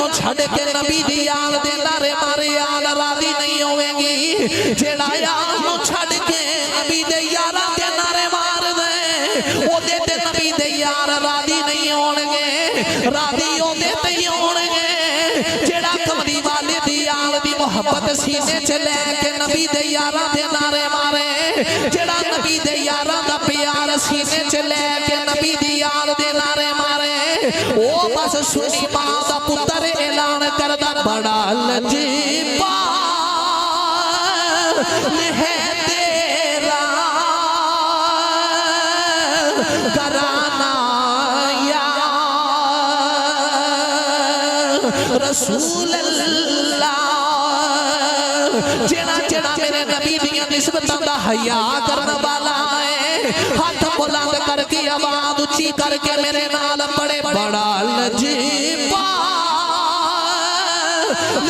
نو چھڑ کے نبی دی یار دے نعرے مارے یار راضی نہیں ہوئے گی جیڑا یار نو چھڑ کے نبی دے یار دے نعرے مار دے او دے تے نبی دے یار راضی نہیں ہونگے راضی او دے تے ہی ہونگے جیڑا کملی والے دی یار دی محبت سینے چ لے کے نبی دے یار دے نعرے مارے جیڑا نبی دے یار دا پیار سینے چ لے کے نبی دی یار دے نعرے مارے او بس سنی ماں دا پتر اعلان کردہ بڑا لجپال ہے تیرا گھرانہ یا رسول اللہ جیڑا جیڑا میرے نبی دیاں نسبتاں دا حیا کرن والا ہے ہاتھ بلند کر کے آواز اونچی کر کے میرے نال پڑے بڑا لجپال